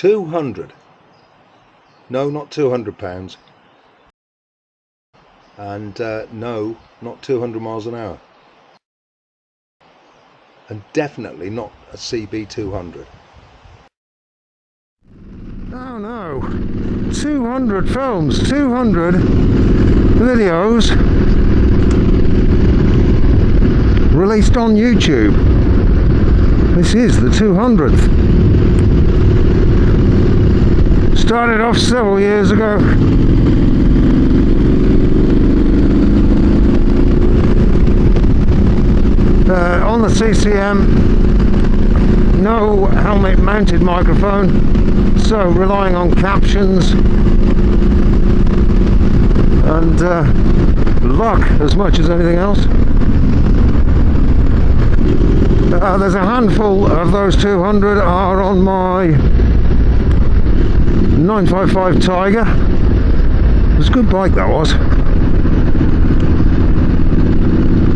200. No, not £200. And no, not 200 miles an hour. And definitely not a CB200. Oh no, 200 films, 200 videos released on YouTube. This is the 200th. Started off several years ago. On the CCM, no helmet mounted microphone, so relying on captions and luck as much as anything else. There's a handful of those 200 are on my 955 Tiger. It was a good bike, that was.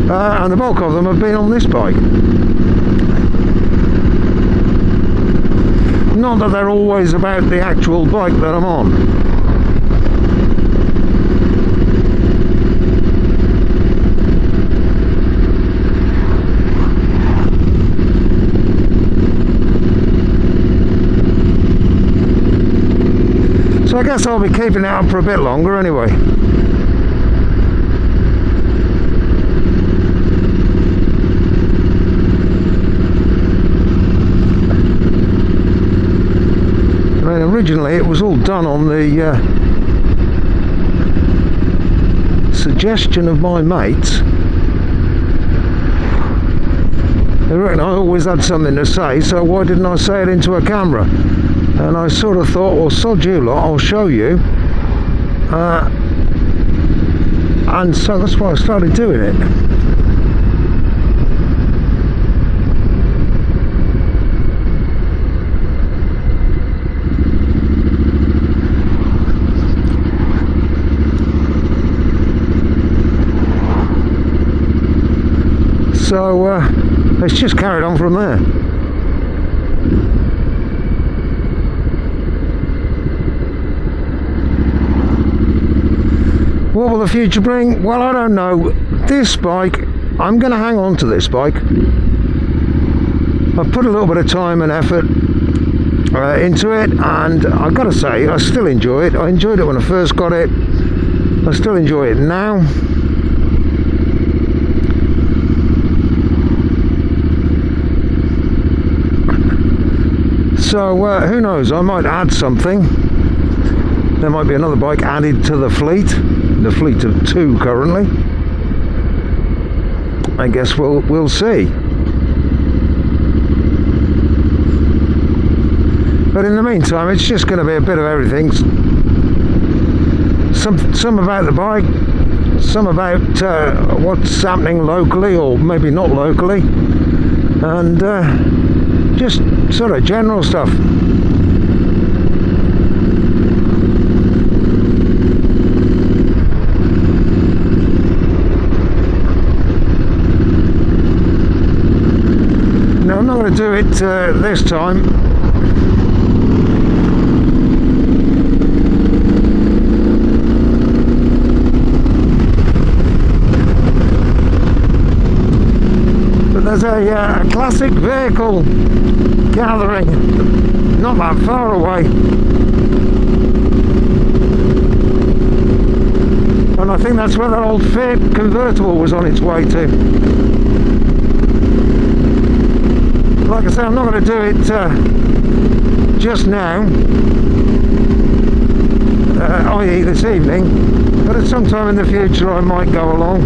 And the bulk of them have been on this bike. Not that they're always about the actual bike that I'm on. So I guess I'll be keeping it up for a bit longer anyway. Originally it was all done on the suggestion of my mates. They reckon I always had something to say, so why didn't I say it into a camera? And I sort of thought, well, sod you lot, I'll show you. And so that's why I started doing it. So it's just carried on from there. What will the future bring? Well, I don't know. This bike, I'm going to hang on to this bike. I've put a little bit of time and effort into it, and I've got to say, I still enjoy it. I enjoyed it when I first got it. I still enjoy it now. So who knows, I might add something. There might be another bike added to the fleet of 2 currently. I guess we'll see. But in the meantime, it's just going to be a bit of everything. Some about the bike, some about what's happening locally or maybe not locally, and just sort of general stuff. No, I'm not going to do it this time. But there's a classic vehicle gathering not that far away, and I think that's where that old Fiat convertible was on its way to. Like I say, I'm not going to do it just now, i.e. this evening, but at some time in the future I might go along.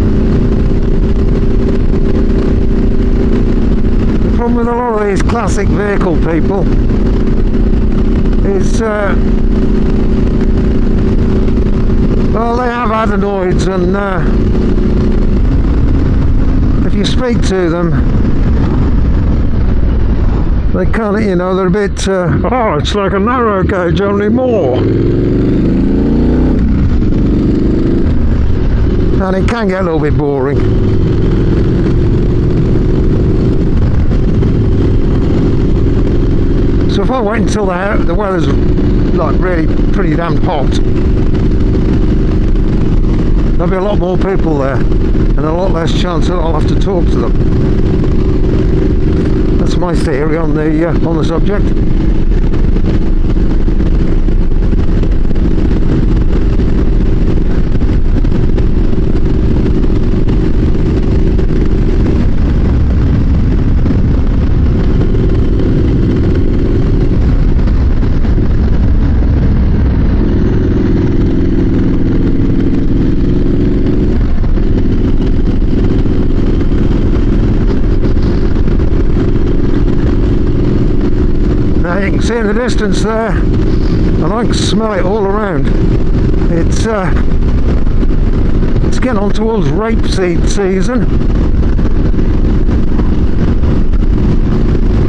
The problem with a lot of these classic vehicle people is well, they have adenoids, and if you speak to them, they kind of, you know, they're a bit oh, it's like a narrow gauge, only more, and it can get a little bit boring. So if I wait until the weather's like really pretty damn hot, there'll be a lot more people there and a lot less chance that I'll have to talk to them. That's my theory on the subject. You can see in the distance there, and I can smell it all around. It's getting on towards rapeseed season,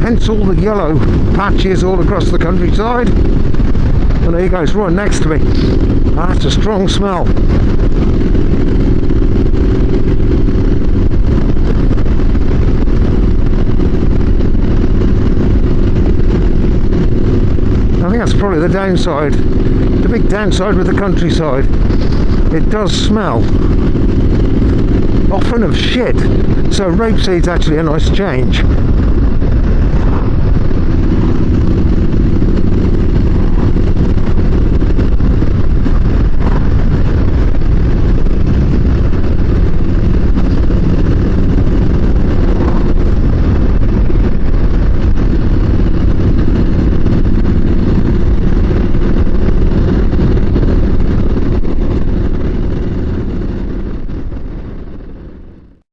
hence all the yellow patches all across the countryside. And there you go, it's right next to me. That's a strong smell. I think that's probably the downside, the big downside with the countryside. It does smell, often of shit, so rapeseed's actually a nice change.